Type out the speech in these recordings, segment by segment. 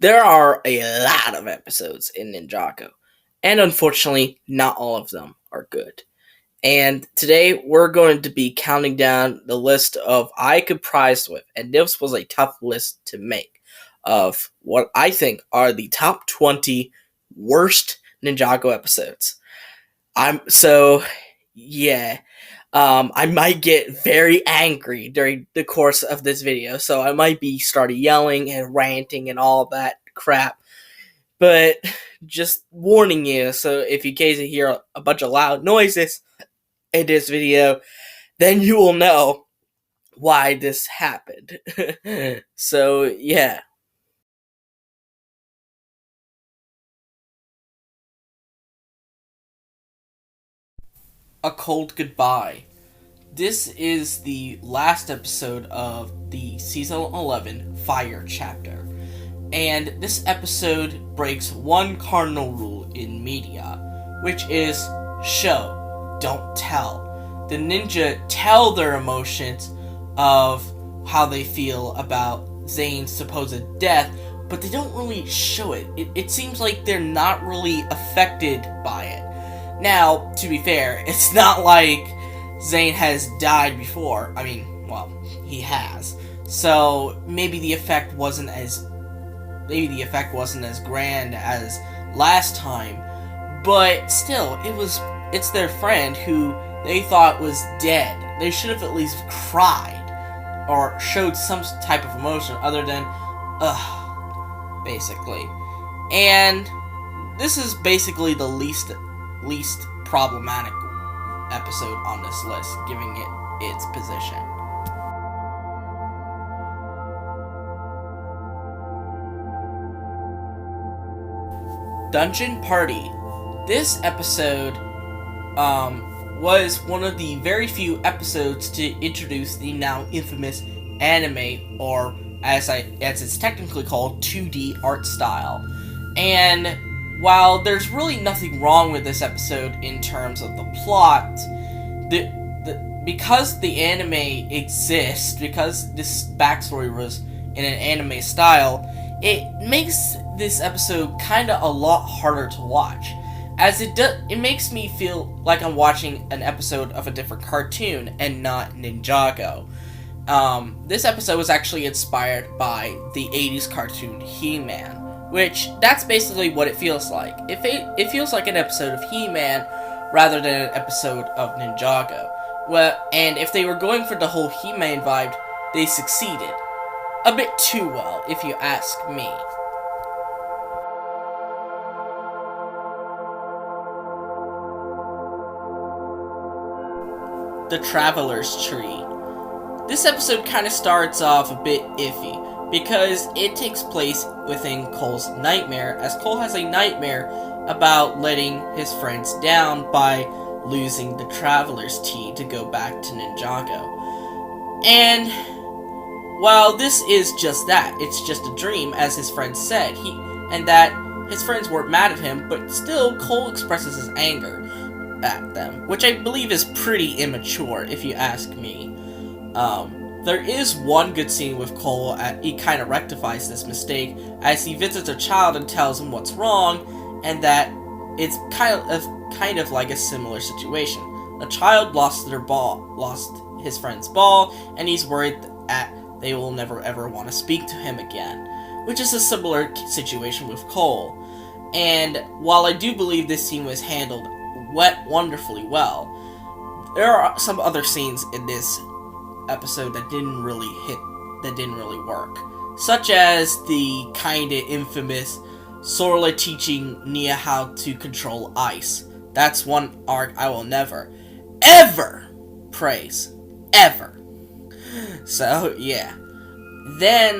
There are a lot of episodes in Ninjago, and unfortunately, not all of them are good. And today we're going to be counting down the list of I could prize with, and this was a tough list to make of what I think are the top 20 worst Ninjago episodes. I'm so yeah. I might get very angry during the course of this video, so I might be starting yelling and ranting and all that crap. But just warning you, so if you occasionally hear a bunch of loud noises in this video, then you will know why this happened. So, yeah. A Cold Goodbye. This is the last episode of the Season 11 Fire chapter. And this episode breaks one cardinal rule in media, which is show, don't tell. The ninja tell their emotions of how they feel about Zane's supposed death, but they don't really show it. It seems like they're not really affected by it. Now, to be fair, it's not like Zane has died before. I mean, well, he has. So maybe the effect wasn't as grand as last time, but still, it's their friend who they thought was dead. They should have at least cried or showed some type of emotion other than basically. And this is basically the least problematic episode on this list, giving it its position. Dungeon Party. This episode was one of the very few episodes to introduce the now infamous anime, or as it's technically called, 2D art style. And while there's really nothing wrong with this episode in terms of the plot, because the anime exists, because this backstory was in an anime style, it makes this episode kind of a lot harder to watch, as it makes me feel like I'm watching an episode of a different cartoon and not Ninjago. This episode was actually inspired by the 80s cartoon He-Man, which that's basically what it feels like. It feels like an episode of He-Man rather than an episode of Ninjago. Well, and if they were going for the whole He-Man vibe, they succeeded. A bit too well, if you ask me. The Traveler's Tree. This episode kind of starts off a bit iffy, because it takes place within Cole's nightmare, as Cole has a nightmare about letting his friends down by losing the Traveler's Tea to go back to Ninjago. And while this is just that, it's just a dream, as his friends said, and that his friends weren't mad at him, but still Cole expresses his anger at them, which I believe is pretty immature, if you ask me. There is one good scene with Cole. He kind of rectifies this mistake as he visits a child and tells him what's wrong, and that it's kind of like a similar situation. The child lost his friend's ball, and he's worried that they will never ever want to speak to him again, which is a similar situation with Cole. And while I do believe this scene was handled wonderfully well, there are some other scenes in this episode that didn't really work, such as the kinda infamous Sorla teaching Nia how to control ice. That's one arc I will never, ever praise. Ever. So, yeah. Then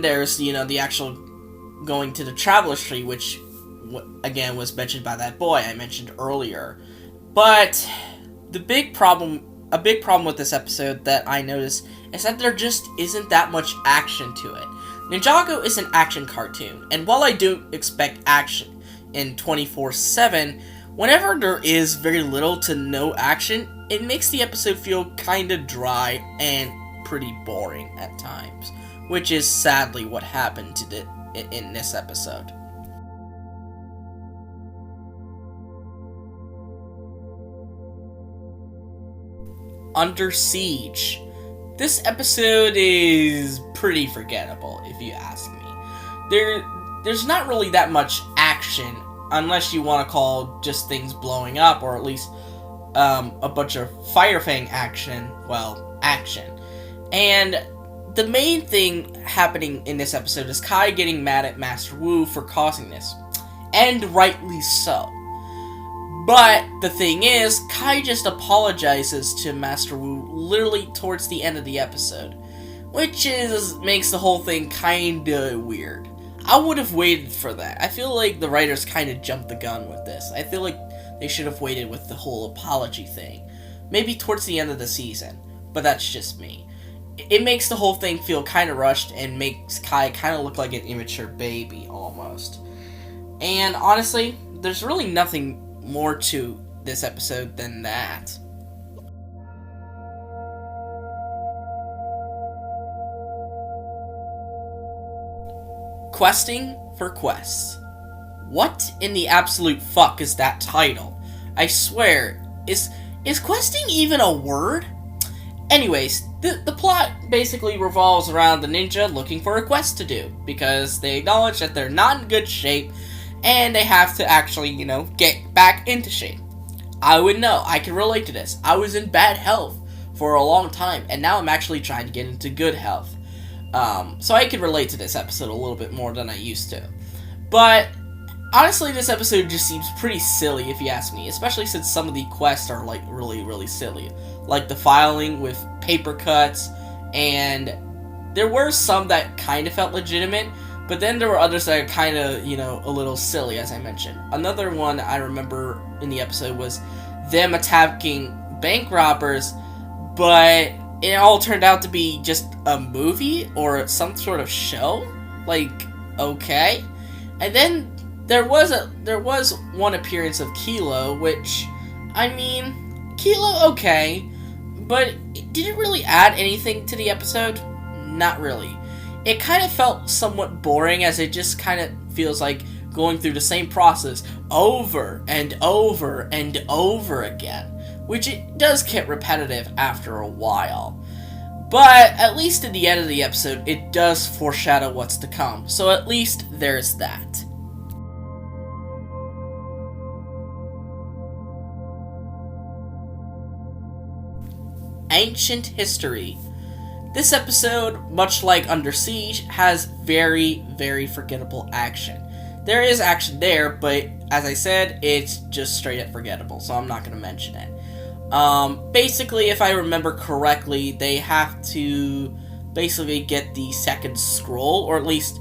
there's, the actual going to the Traveler's Tree, which, again, was mentioned by that boy I mentioned earlier. But a big problem with this episode that I noticed is that there just isn't that much action to it. Ninjago is an action cartoon, and while I do expect action in 24/7, whenever there is very little to no action, it makes the episode feel kinda dry and pretty boring at times, which is sadly what happened in this episode. Under Siege. This episode is pretty forgettable, if you ask me. There's not really that much action, unless you want to call just things blowing up, or at least a bunch of Firefang action. Well, action. And the main thing happening in this episode is Kai getting mad at Master Wu for causing this. And rightly so. But the thing is, Kai just apologizes to Master Wu literally towards the end of the episode. Which makes the whole thing kinda weird. I would have waited for that. I feel like the writers kinda jumped the gun with this. I feel like they should have waited with the whole apology thing. Maybe towards the end of the season. But that's just me. It makes the whole thing feel kinda rushed and makes Kai kinda look like an immature baby, almost. And honestly, there's really nothing more to this episode than that. Questing for quests. What in the absolute fuck is that title? I swear, is questing even a word? Anyways, the plot basically revolves around the ninja looking for a quest to do, because they acknowledge that they're not in good shape, and they have to actually, get back into shape. I would know, I can relate to this. I was in bad health for a long time, and now I'm actually trying to get into good health. So I can relate to this episode a little bit more than I used to. But, honestly, this episode just seems pretty silly, if you ask me, especially since some of the quests are, really, really silly. Like the filing with paper cuts, and there were some that kind of felt legitimate, but then there were others that are kind of, a little silly, as I mentioned. Another one I remember in the episode was them attacking bank robbers, but it all turned out to be just a movie or some sort of show. Okay. And then there was one appearance of Kilo, which, Kilo, okay, but did it really add anything to the episode? Not really. It kind of felt somewhat boring, as it just kind of feels like going through the same process over and over and over again, which it does get repetitive after a while. But at least at the end of the episode, it does foreshadow what's to come, so at least there's that. Ancient History. This episode, much like Under Siege, has very, very forgettable action. There is action there, but as I said, it's just straight up forgettable, so I'm not going to mention it. Basically, if I remember correctly, they have to basically get the second scroll, or at least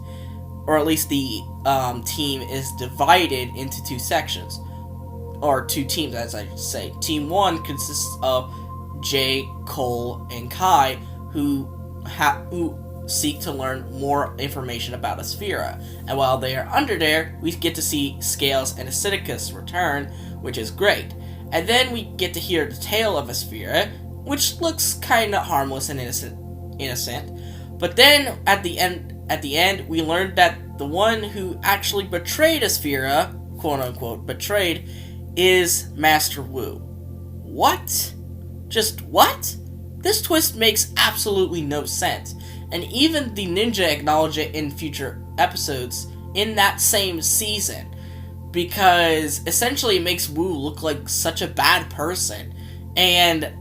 the team is divided into two sections, or two teams, as I say. Team 1 consists of Jay, Cole, and Kai, who seek to learn more information about Asphira. And while they are under there, we get to see Scales and Acidicus return, which is great. And then we get to hear the tale of Asphira, which looks kinda harmless and innocent. But then at the end, we learned that the one who actually betrayed Asphira, quote unquote betrayed, is Master Wu. What? Just what? This twist makes absolutely no sense, and even the ninja acknowledge it in future episodes in that same season, because essentially it makes Wu look like such a bad person, and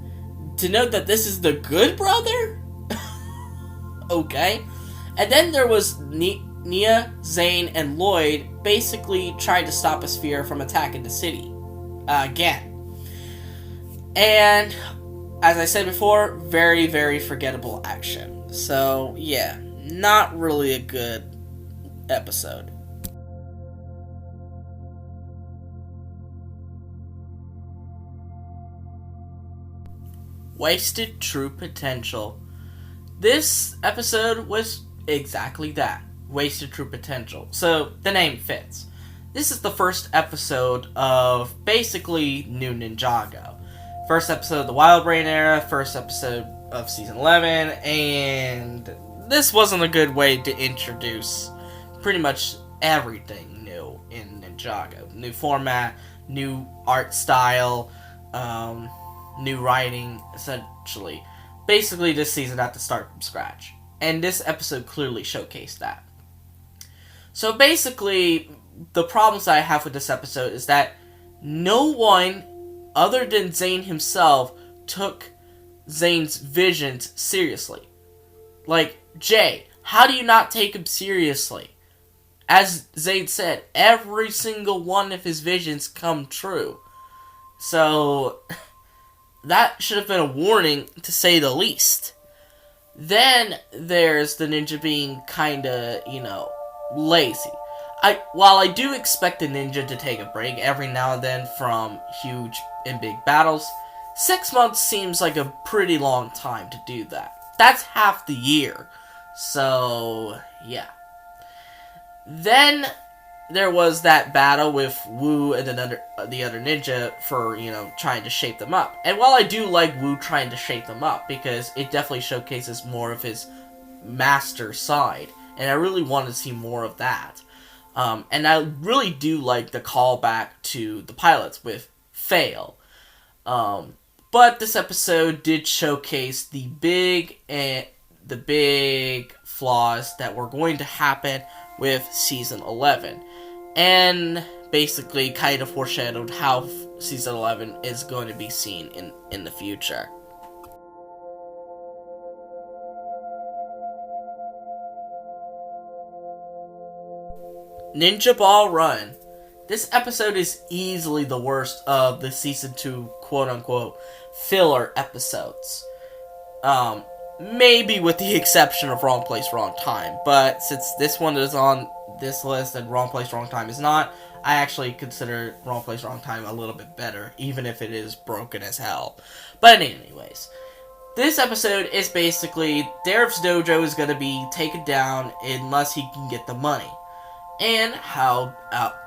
to note that this is the good brother? Okay. And then there was Nia, Zane, and Lloyd basically trying to stop Asphira from attacking the city. Again. And as I said before, very, very forgettable action. So, yeah, not really a good episode. Wasted true potential. This episode was exactly that. Wasted true potential. So, the name fits. This is the first episode of basically New Ninjago. First episode of the Wild Brain era, first episode of Season 11, and this wasn't a good way to introduce pretty much everything new in Ninjago. New format, new art style, new writing, essentially. Basically, this season had to start from scratch. And this episode clearly showcased that. So basically, the problems I have with this episode is that no one, other than Zane himself, took Zane's visions seriously. Like, Jay, how do you not take him seriously? As Zane said, every single one of his visions come true. So, that should have been a warning, to say the least. Then, there's the ninja being kinda, lazy. While I do expect the ninja to take a break every now and then from huge and big battles, 6 months seems like a pretty long time to do that. That's half the year. So, yeah. Then, there was that battle with Wu and the other ninja for, trying to shape them up. And while I do like Wu trying to shape them up, because it definitely showcases more of his master side, and I really want to see more of that. And I really do like the callback to the pilots with Fail. But this episode did showcase the big flaws that were going to happen with Season 11. And basically kind of foreshadowed how Season 11 is going to be seen in the future. Ninja Ball Run. This episode is easily the worst of the Season 2 quote-unquote filler episodes. Maybe with the exception of Wrong Place, Wrong Time. But since this one is on this list and Wrong Place, Wrong Time is not, I actually consider Wrong Place, Wrong Time a little bit better, even if it is broken as hell. But anyways, this episode is basically Darev's dojo is going to be taken down unless he can get the money. And how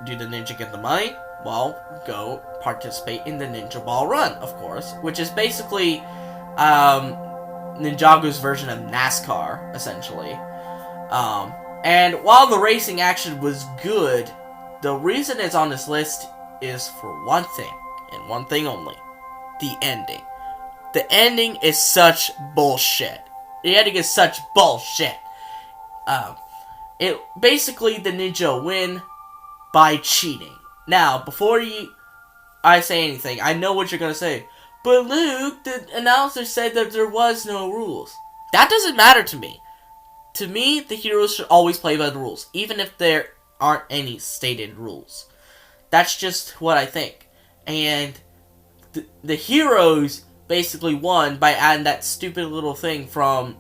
do the ninja get the money? Well, go participate in the Ninja Ball Run, of course, which is basically Ninjago's version of NASCAR, essentially. And while the racing action was good, the reason it's on this list is for one thing, and one thing only: the ending. The ending is such bullshit. The ending is such bullshit. It basically, the ninja win by cheating. Now, before I say anything, I know what you're gonna say. But Luke, the announcer said that there was no rules. That doesn't matter to me. To me, the heroes should always play by the rules, even if there aren't any stated rules. That's just what I think. And the heroes basically won by adding that stupid little thing from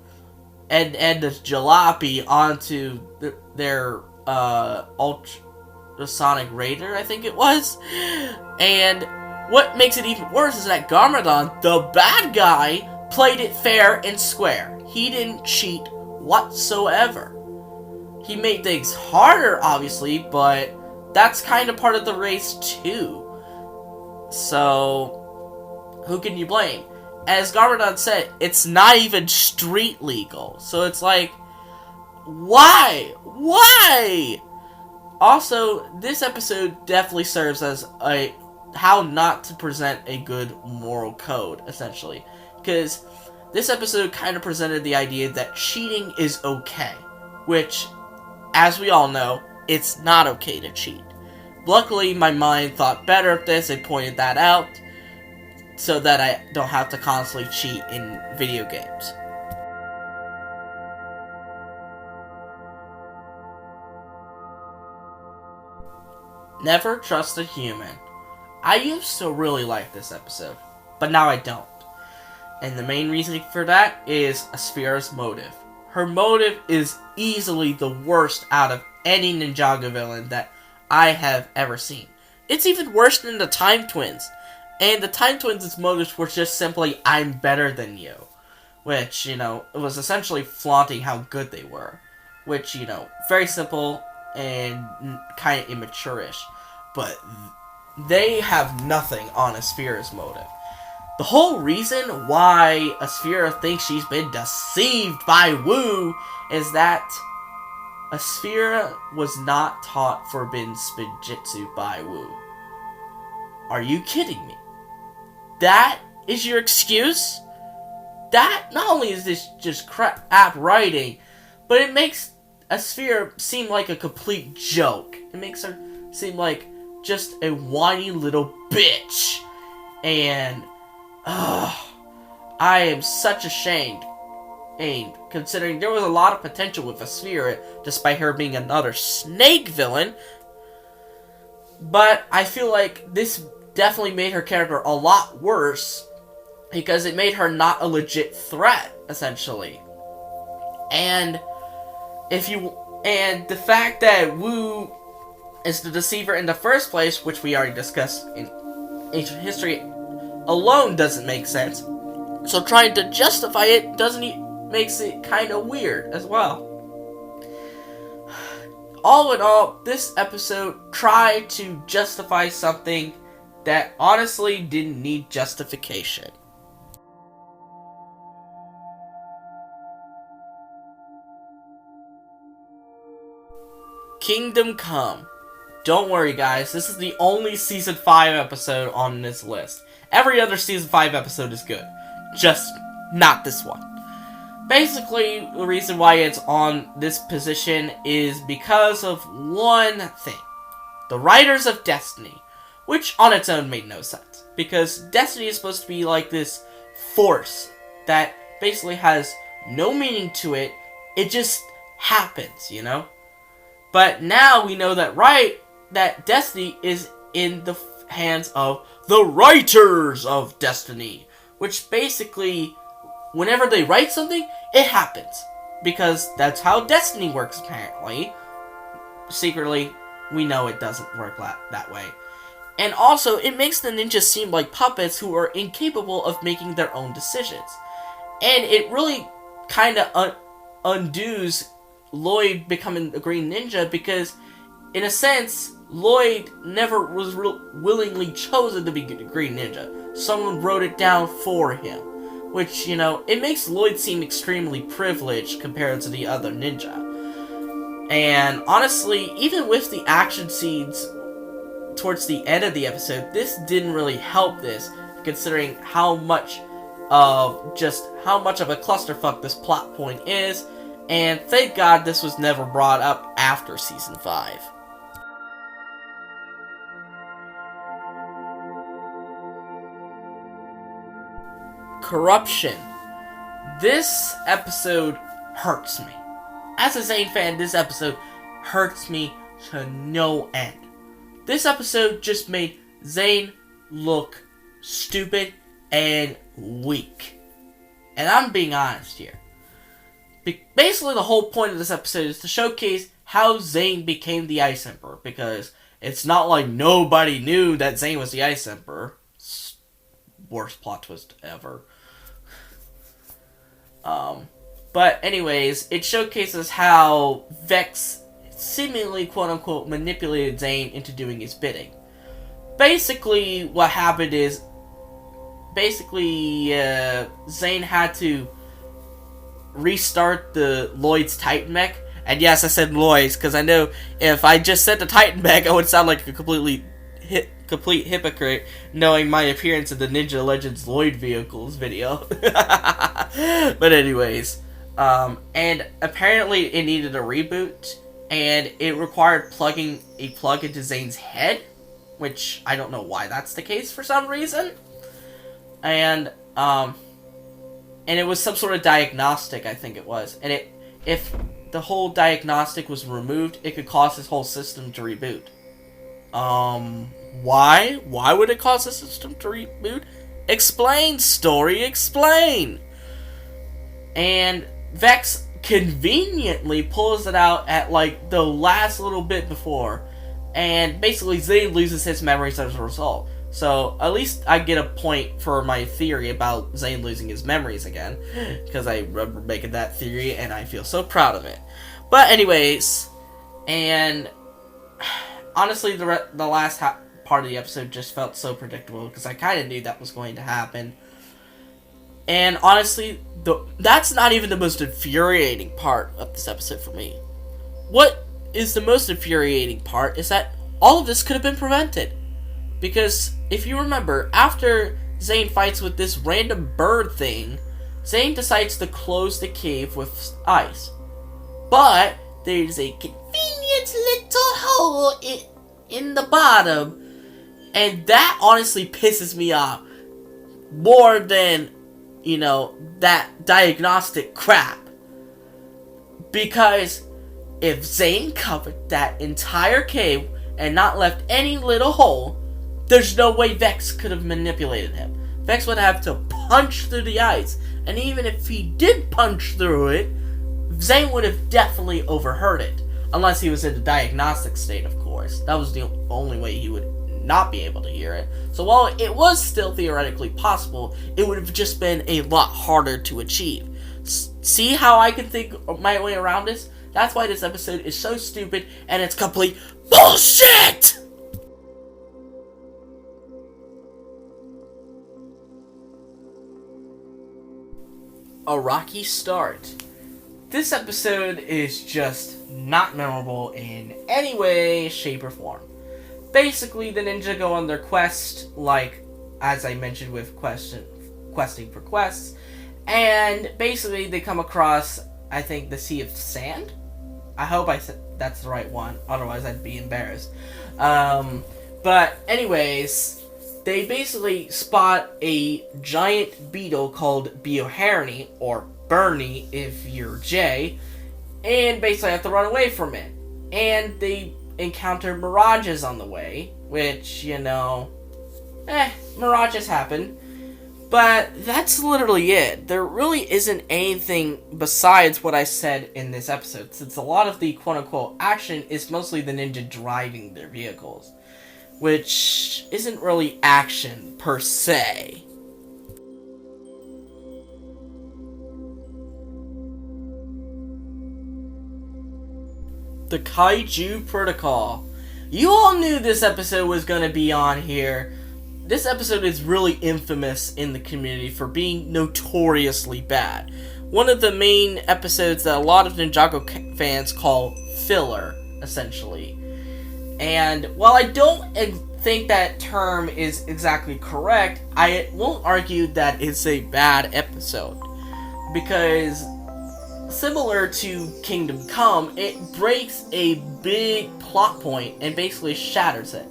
Ed the Jalopy onto their ultrasonic raider, I think it was. And what makes it even worse is that Garmadon, the bad guy, played it fair and square. He didn't cheat whatsoever. He made things harder, obviously, but that's kind of part of the race too. So, who can you blame? As Garmadon said, it's not even street legal. So it's like, why? Why? Also, this episode definitely serves as a how not to present a good moral code, essentially. Because this episode kind of presented the idea that cheating is okay. Which, as we all know, it's not okay to cheat. Luckily, my mind thought better of this and pointed that out, so that I don't have to constantly cheat in video games. Never trust a human. I used to really like this episode, but now I don't. And the main reason for that is Aspira's motive. Her motive is easily the worst out of any Ninjago villain that I have ever seen. It's even worse than the Time Twins. And the Time Twins' motives were just simply, I'm better than you. Which, it was essentially flaunting how good they were. Which, very simple and kind of immature-ish. But they have nothing on Aspira's motive. The whole reason why Asphira thinks she's been deceived by Wu is that Asphira was not taught Forbidden Spinjitzu by Wu. Are you kidding me? That is your excuse? That, not only is this just crap writing, but it makes Asphira seem like a complete joke. It makes her seem like just a whiny little bitch. And, I am such ashamed. Considering there was a lot of potential with Asphira, despite her being another snake villain. But I feel like this definitely made her character a lot worse, because it made her not a legit threat, essentially. And the fact that Wu is the deceiver in the first place, which we already discussed in ancient history, alone doesn't make sense. So trying to justify it makes it kind of weird as well. All in all, this episode tried to justify something that honestly didn't need justification. Kingdom Come. Don't worry, guys, this is the only Season 5 episode on this list. Every other Season 5 episode is good. Just not this one. Basically, the reason why it's on this position is because of one thing. The writers of Destiny. Which, on its own, made no sense. Because Destiny is supposed to be like this force that basically has no meaning to it. It just happens, you know? But now we know that Destiny is in the hands of the writers of Destiny. Which basically, whenever they write something, it happens. Because that's how Destiny works, apparently. Secretly, we know it doesn't work that way. And also, it makes the ninjas seem like puppets who are incapable of making their own decisions. And it really kind of undoes Lloyd becoming a Green Ninja, because, in a sense, Lloyd never was willingly chosen to be a Green Ninja. Someone wrote it down for him. Which, it makes Lloyd seem extremely privileged compared to the other ninja. And honestly, even with the action scenes towards the end of the episode, this didn't really help this, considering how much of a clusterfuck this plot point is. And thank God this was never brought up after Season 5. Corruption. This episode hurts me. As a Zane fan, this episode hurts me to no end. This episode just made Zane look stupid and weak. And I'm being honest here. Basically, the whole point of this episode is to showcase how Zane became the Ice Emperor. Because it's not like nobody knew that Zane was the Ice Emperor. Worst plot twist ever. But anyways, it showcases how Vex seemingly, quote-unquote, manipulated Zane into doing his bidding. Basically, what happened is, Zane had to restart the Lloyd's Titan mech. And yes, I said Lloyd's, because I know if I just said the Titan mech, I would sound like a complete hypocrite, knowing my appearance in the Ninja Legends Lloyd Vehicles video. But anyways, and apparently it needed a reboot, and it required plugging a plug into Zane's head, which I don't know why that's the case for some reason. And it was some sort of diagnostic, I think it was. And if the whole diagnostic was removed, it could cause his whole system to reboot. Why? Why would it cause the system to reboot? Explain, story, explain! And Vex conveniently pulls it out at, the last little bit before. And basically, Zane loses his memories as a result. So, at least I get a point for my theory about Zane losing his memories again. Because I remember making that theory, and I feel so proud of it. But anyways, and honestly, the last part of the episode just felt so predictable, because I kind of knew that was going to happen. And honestly, that's not even the most infuriating part of this episode for me. What is the most infuriating part is that all of this could have been prevented. Because, if you remember, after Zane fights with this random bird thing, Zane decides to close the cave with ice. But there's a convenient little hole in the bottom, and that honestly pisses me off more than, that diagnostic crap. Because if Zane covered that entire cave and not left any little hole, there's no way Vex could have manipulated him. Vex would have to punch through the ice, and even if he did punch through it, Zane would have definitely overheard it. Unless he was in the diagnostic state, of course. That was the only way he would not be able to hear it. So while it was still theoretically possible, it would have just been a lot harder to achieve. See how I can think my way around this? That's why this episode is so stupid, and it's complete bullshit! A rocky start. This episode is just not memorable in any way, shape, or form. Basically, the ninja go on their quest, like, as I mentioned with questing for quests, and basically they come across, I think, the Sea of Sand? I hope I said that's the right one, otherwise I'd be embarrassed. But anyways, they basically spot a giant beetle called Bioharani, or Bernie if you're Jay, and basically have to run away from it. And they encounter mirages on the way, which, mirages happen. But that's literally it. There really isn't anything besides what I said in this episode, since a lot of the quote-unquote action is mostly the ninja driving their vehicles, which isn't really action per se. The Kaiju Protocol. You all knew this episode was going to be on here. This episode is really infamous in the community for being notoriously bad. One of the main episodes that a lot of Ninjago fans call filler, essentially. And while I don't think that term is exactly correct, I won't argue that it's a bad episode. Because similar to Kingdom Come, it breaks a big plot point and basically shatters it.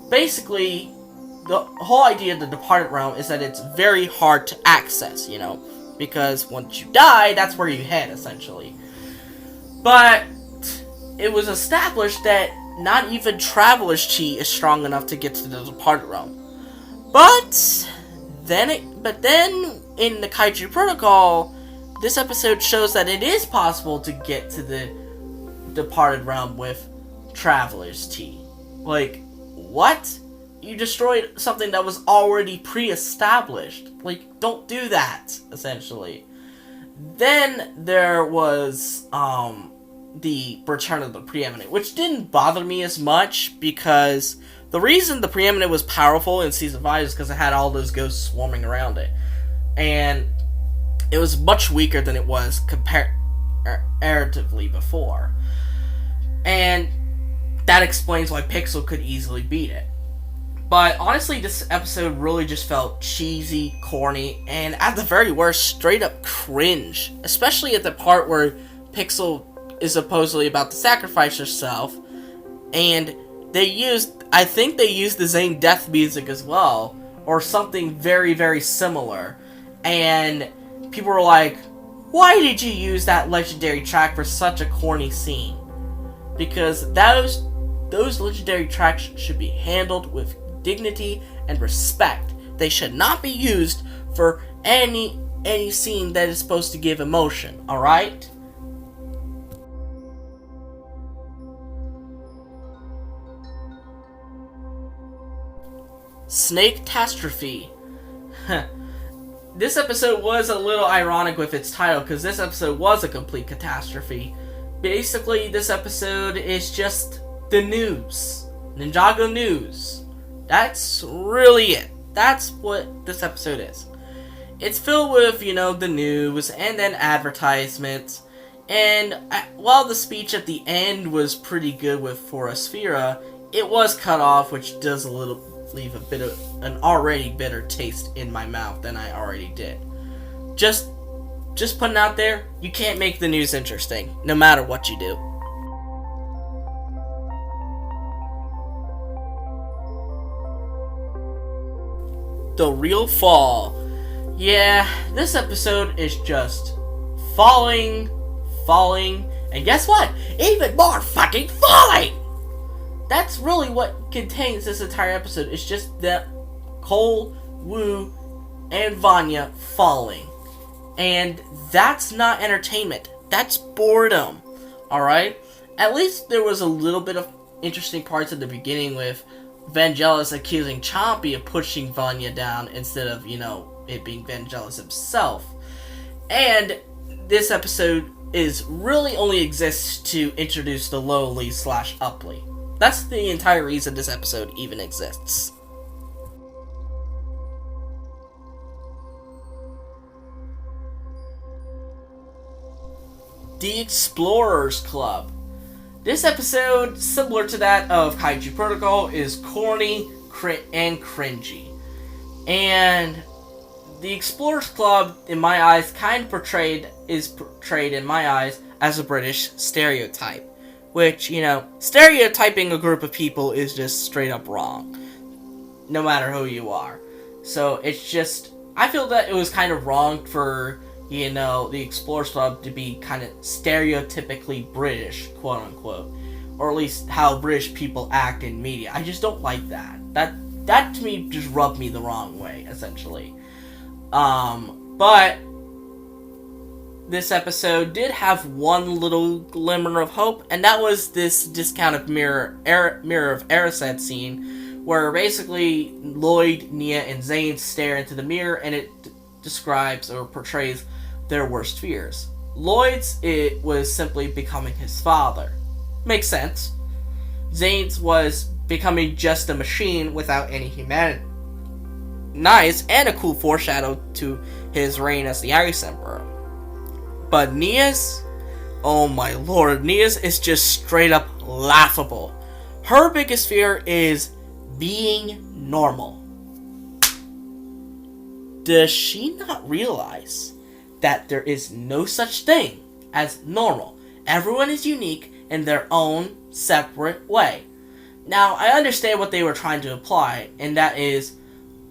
Basically, the whole idea of the Departed Realm is that it's very hard to access, because once you die, that's where you head, essentially. But it was established that not even Traveler's Chi is strong enough to get to the Departed Realm. But then in the Kaiju Protocol, this episode shows that it is possible to get to the Departed Realm with Traveler's Chi. Like, what? You destroyed something that was already pre-established. Like, don't do that, essentially. Then there was, the Return of the Preeminent, which didn't bother me as much, because the reason the Preeminent was powerful in Season 5 is because it had all those ghosts swarming around it. And it was much weaker than it was comparatively before. And that explains why Pixel could easily beat it. But honestly, this episode really just felt cheesy, corny, and at the very worst, straight up cringe. Especially at the part where Pixel is supposedly about to sacrifice herself, and I think they used the Zane death music as well, or something very, very similar. And people were like, why did you use that legendary track for such a corny scene? Because those legendary tracks should be handled with dignity and respect. They should not be used for any scene that is supposed to give emotion, alright? Snake-tastrophe. This episode was a little ironic with its title, because this episode was a complete catastrophe. Basically, this episode is just the news. Ninjago news. That's really it. That's what this episode is. it's filled with, the news and then advertisements. And while the speech at the end was pretty good with Forasfera, it was cut off, which does leave a bit of an already bitter taste in my mouth than I already did. Just putting out there, you can't make the news interesting, no matter what you do. The real fall. Yeah, this episode is just falling, and guess what? Even more fucking falling! That's really what contains this entire episode. It's just that Cole, Wu, and Vanya falling. And that's not entertainment. That's boredom. Alright? At least there was a little bit of interesting parts at the beginning with Vangelis accusing Chompy of pushing Vanya down instead of, it being Vangelis himself. And this episode really only exists to introduce the lowly / upply. That's the entire reason this episode even exists. The Explorers Club. This episode, similar to that of Kaiju Protocol, is corny and cringy. And the Explorers Club, in my eyes, is portrayed in my eyes as a British stereotype. Which, stereotyping a group of people is just straight up wrong. No matter who you are. So, it's just, I feel that it was kind of wrong for, the Explorers Club to be kind of stereotypically British, quote unquote. Or at least how British people act in media. I just don't like that. That to me just rubbed me the wrong way, essentially. But this episode did have one little glimmer of hope, and that was this discounted Mirror of Erised scene, where basically Lloyd, Nia, and Zane stare into the mirror, and it describes or portrays their worst fears. Lloyd's, it was simply becoming his father. Makes sense. Zane's was becoming just a machine without any humanity. Nice, and a cool foreshadow to his reign as the Ice Emperor. But Nia's, oh my lord, Nia's is just straight up laughable. Her biggest fear is being normal. Does she not realize that there is no such thing as normal? Everyone is unique in their own separate way. Now, I understand what they were trying to imply, and that is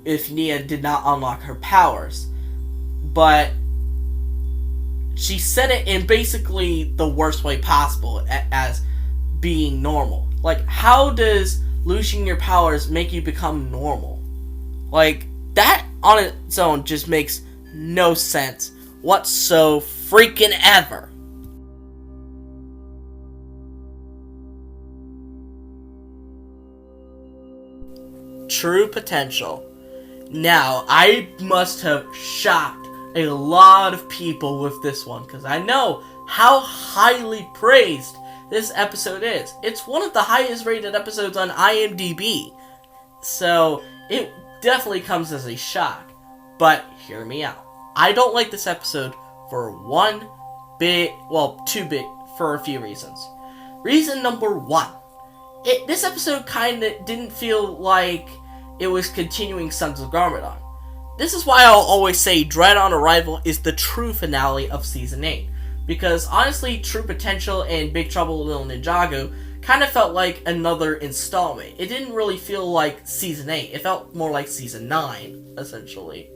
if Nia did not unlock her powers. But she said it in basically the worst way possible, as being normal. Like, how does losing your powers make you become normal? Like, that on its own just makes no sense whatso freaking ever. True potential. Now, I must have shocked a lot of people with this one, because I know how highly praised this episode is. It's one of the highest rated episodes on IMDb, so it definitely comes as a shock. But hear me out. I don't like this episode for for a few reasons. Reason number one, this episode kind of didn't feel like it was continuing Sons of Garmadon. This is why I'll always say Dread on Arrival is the true finale of Season 8. Because honestly, True Potential and Big Trouble in Little Ninjago kind of felt like another installment. It didn't really feel like Season 8. It felt more like Season 9, essentially.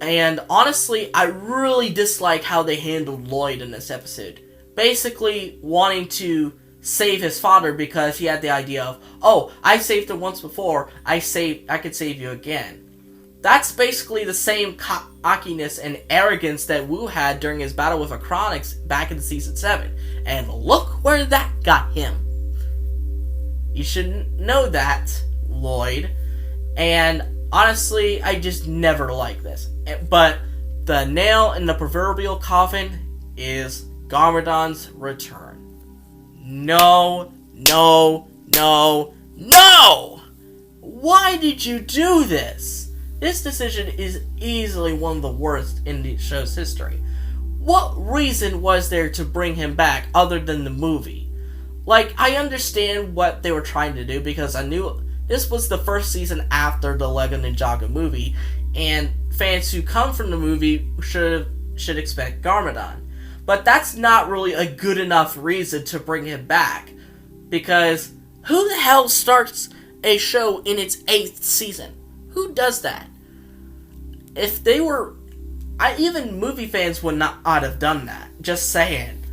And honestly, I really dislike how they handled Lloyd in this episode. Basically, wanting to save his father because he had the idea of, oh, I saved him once before, I could save you again. That's basically the same cockiness and arrogance that Wu had during his battle with Acronix back in Season 7. And look where that got him. You should know that, Lloyd. And honestly, I just never liked this. But the nail in the proverbial coffin is Garmadon's return. No, no, no, no! Why did you do this? This decision is easily one of the worst in the show's history. What reason was there to bring him back other than the movie? Like, I understand what they were trying to do because I knew this was the first season after the Lego Ninjago movie, and fans who come from the movie should expect Garmadon. But that's not really a good enough reason to bring him back, because who the hell starts a show in its 8th season? Who does that? If they were... even movie fans would not have done that. Just saying.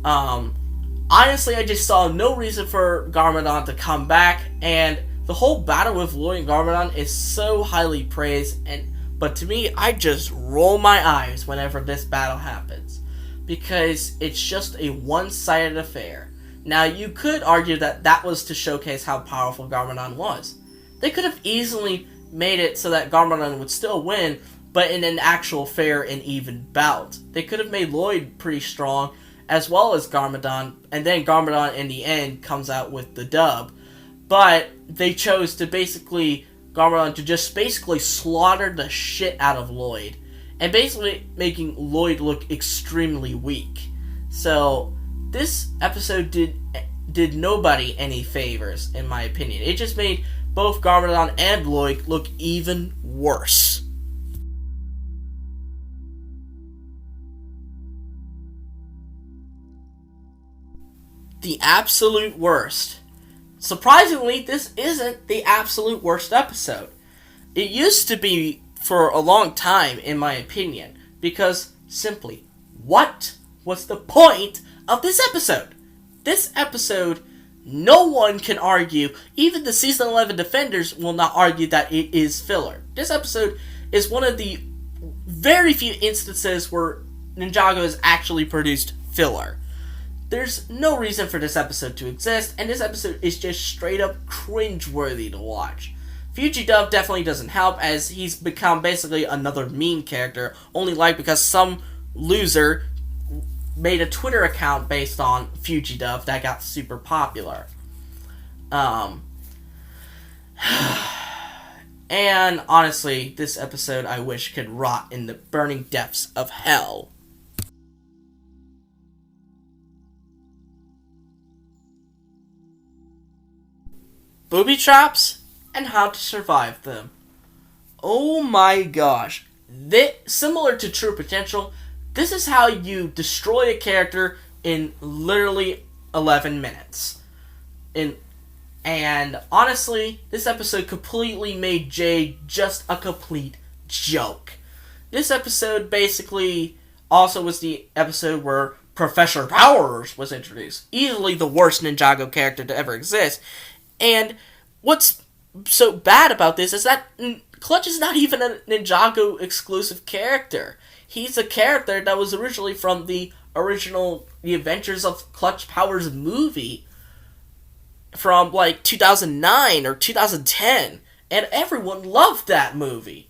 Honestly, I just saw no reason for Garmadon to come back, and the whole battle with Lloyd and Garmadon is so highly praised, but to me, I just roll my eyes whenever this battle happens, because it's just a one-sided affair. Now, you could argue that that was to showcase how powerful Garmadon was. They could have easily made it so that Garmadon would still win, but in an actual fair and even bout. They could have made Lloyd pretty strong, as well as Garmadon, and then Garmadon in the end comes out with the dub. But they chose to Garmadon to just basically slaughter the shit out of Lloyd, and basically making Lloyd look extremely weak. So, this episode did nobody any favors, in my opinion. It just made both Garmadon and Lloyd look even worse. The absolute worst. Surprisingly, this isn't the absolute worst episode. It used to be for a long time, in my opinion, because simply, what was the point of this episode? This episode, no one can argue, even the Season 11 defenders will not argue that it is filler. This episode is one of the very few instances where Ninjago has actually produced filler. There's no reason for this episode to exist, and this episode is just straight up cringeworthy to watch. Fujidub definitely doesn't help, as he's become basically another meme character, only liked because some loser made a Twitter account based on Fujidub that got super popular. And honestly, this episode I wish could rot in the burning depths of hell. Booby traps and how to survive them. Oh my gosh. Similar to True Potential, this is how you destroy a character in literally 11 minutes. And honestly, this episode completely made Jay just a complete joke. This episode basically also was the episode where Professor Powers was introduced. Easily the worst Ninjago character to ever exist. And what's so bad about this is that Clutch is not even a Ninjago exclusive character. He's a character that was originally from the Adventures of Clutch Powers movie from like 2009 or 2010, and everyone loved that movie.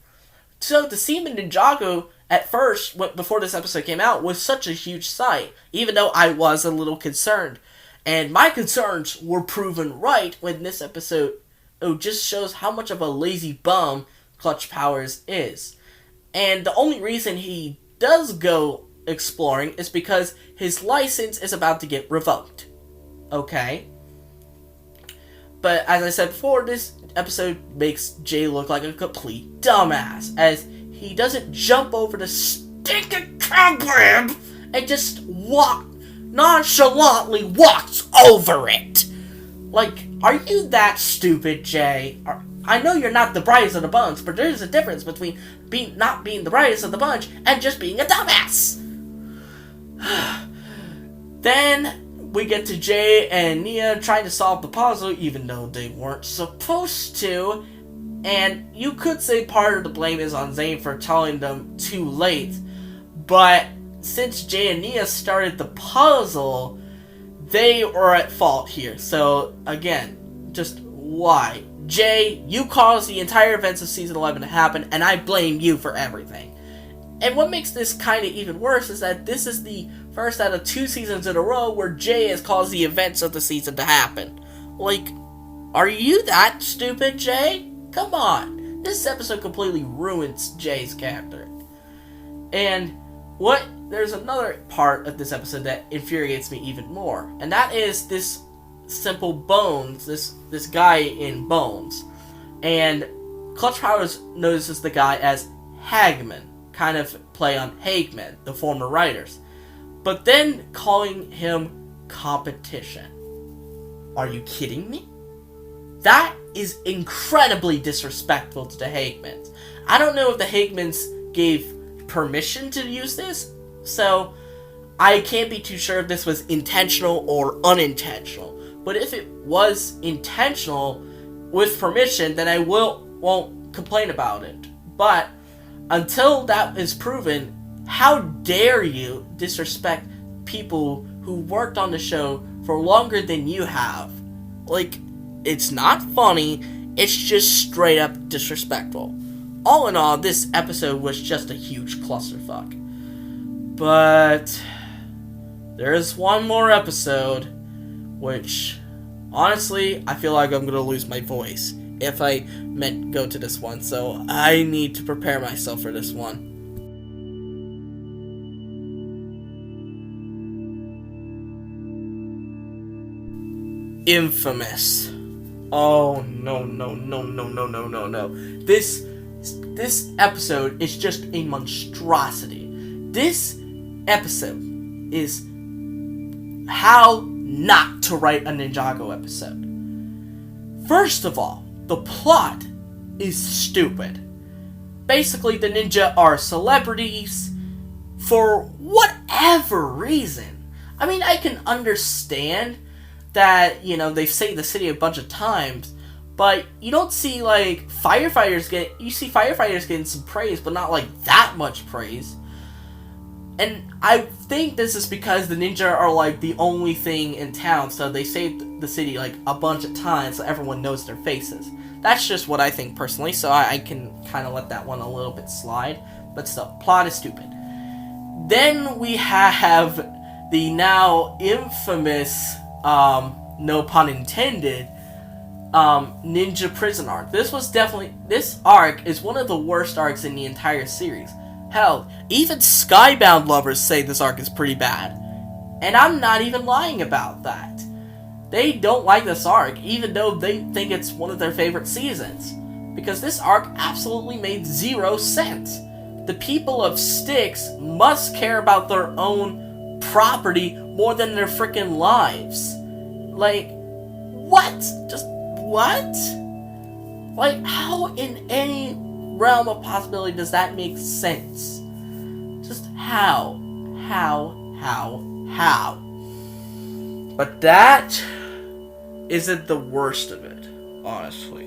So to see him in Ninjago at first, before this episode came out, was such a huge sight, even though I was a little concerned. And my concerns were proven right when this episode just shows how much of a lazy bum Clutch Powers is. And the only reason he does go exploring is because his license is about to get revoked. Okay? But as I said before, this episode makes Jay look like a complete dumbass, as he doesn't jump over the stinking cobweb and just nonchalantly walks over it. Like, are you that stupid, Jay? I know you're not the brightest of the bunch, but there's a difference between not being the brightest of the bunch and just being a dumbass. Then we get to Jay and Nia trying to solve the puzzle, even though they weren't supposed to. And you could say part of the blame is on Zane for telling them too late, but since Jay and Nia started the puzzle, they are at fault here. So, again, just why? Jay, you caused the entire events of Season 11 to happen, and I blame you for everything. And what makes this kind of even worse is that this is the first out of 2 seasons in a row where Jay has caused the events of the season to happen. Like, are you that stupid, Jay? Come on. this episode completely ruins Jay's character. And there's another part of this episode that infuriates me even more, and that is this simple Bones, this guy in Bones. And Clutch Powers notices the guy as Hagman, kind of play on Hagman, the former writers, but then calling him competition. Are you kidding me? That is incredibly disrespectful to the Hagmans. I don't know if the Hagmans gave permission to use this, so I can't be too sure if this was intentional or unintentional. But if it was intentional with permission, then I won't complain about it. But until that is proven, how dare you disrespect people who worked on the show for longer than you have? Like, it's not funny, it's just straight up disrespectful. All in all, this episode was just a huge clusterfuck. But there is one more episode, which, honestly, I feel like I'm gonna lose my voice if I go to this one, so I need to prepare myself for this one. Infamous. Oh, no. This episode is just a monstrosity. This episode is how not to write a Ninjago episode. First of all, the plot is stupid. Basically, the ninja are celebrities for whatever reason. I mean, I can understand that, they've saved the city a bunch of times, but you don't see, firefighters getting some praise, but not, that much praise. And I think this is because the ninja are, the only thing in town, so they saved the city, a bunch of times, so everyone knows their faces. That's just what I think, personally, so I can kind of let that one a little bit slide, but still, plot is stupid. Then we have the now infamous, no pun intended, ninja prison arc. This arc is one of the worst arcs in the entire series. Hell, even Skybound lovers say this arc is pretty bad. And I'm not even lying about that. They don't like this arc, even though they think it's one of their favorite seasons. Because this arc absolutely made zero sense. The people of Styx must care about their own property more than their freaking lives. What? Just what? How in any realm of possibility does that make sense? Just how? But that isn't the worst of it, honestly.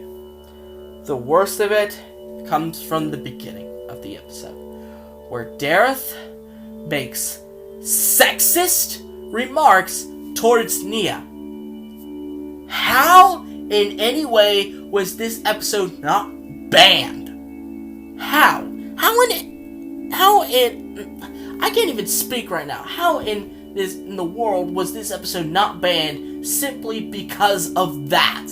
The worst of it comes from the beginning of the episode, where Dareth makes sexist remarks towards Nia. How in any way was this episode not banned? How in I can't even speak right now. How in the world was this episode not banned simply because of that?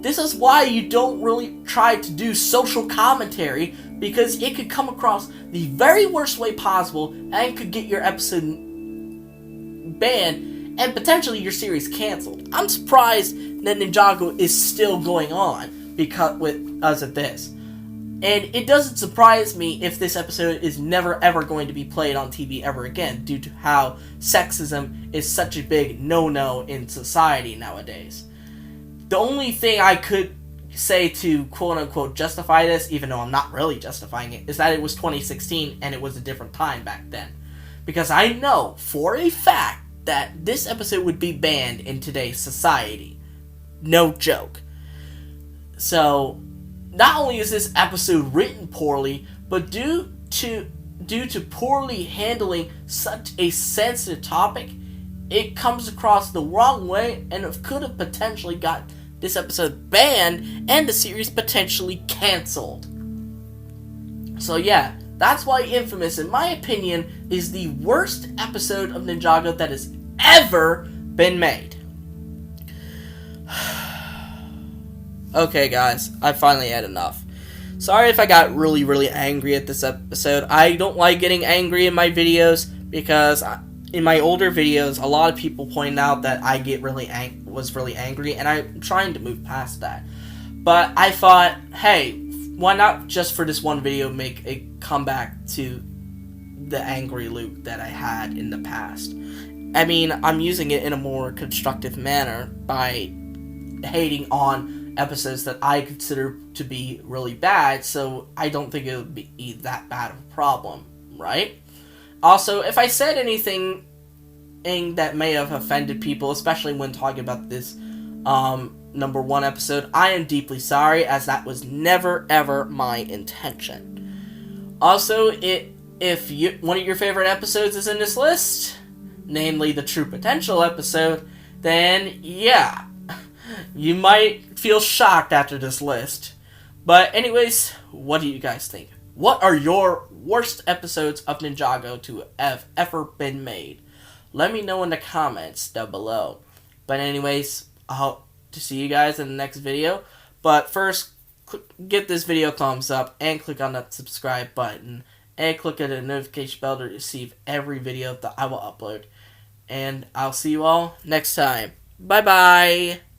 This is why you don't really try to do social commentary, because it could come across the very worst way possible and could get your episode banned and potentially your series canceled. I'm surprised that Ninjago is still going on because of this. And it doesn't surprise me if this episode is never ever going to be played on TV ever again, due to how sexism is such a big no-no in society nowadays. The only thing I could say to quote-unquote justify this, even though I'm not really justifying it, is that it was 2016 and it was a different time back then. Because I know for a fact that this episode would be banned in today's society. No joke. So, not only is this episode written poorly, but due to poorly handling such a sensitive topic, it comes across the wrong way and it could have potentially got this episode banned and the series potentially cancelled. So yeah, that's why Infamous, in my opinion, is the worst episode of Ninjago that has ever been made. Okay guys, I finally had enough. Sorry if I got really angry at this episode. I don't like getting angry in my videos because in my older videos, a lot of people point out that I get was really angry, and I'm trying to move past that. But I thought, hey, why not just for this one video make a comeback to the angry Luke that I had in the past? I mean, I'm using it in a more constructive manner by hating on episodes that I consider to be really bad, so I don't think it would be that bad of a problem, right? Also, if I said anything that may have offended people, especially when talking about this number 1 episode, I am deeply sorry, as that was never ever my intention. Also, if one of your favorite episodes is in this list, namely the True Potential episode, then yeah, you might feel shocked after this list. But anyways, what do you guys think? What are your worst episodes of Ninjago to have ever been made? Let me know in the comments down below. But anyways, I hope to see you guys in the next video. But first, give this video a thumbs up and click on that subscribe button. And click on the notification bell to receive every video that I will upload. And I'll see you all next time. Bye bye!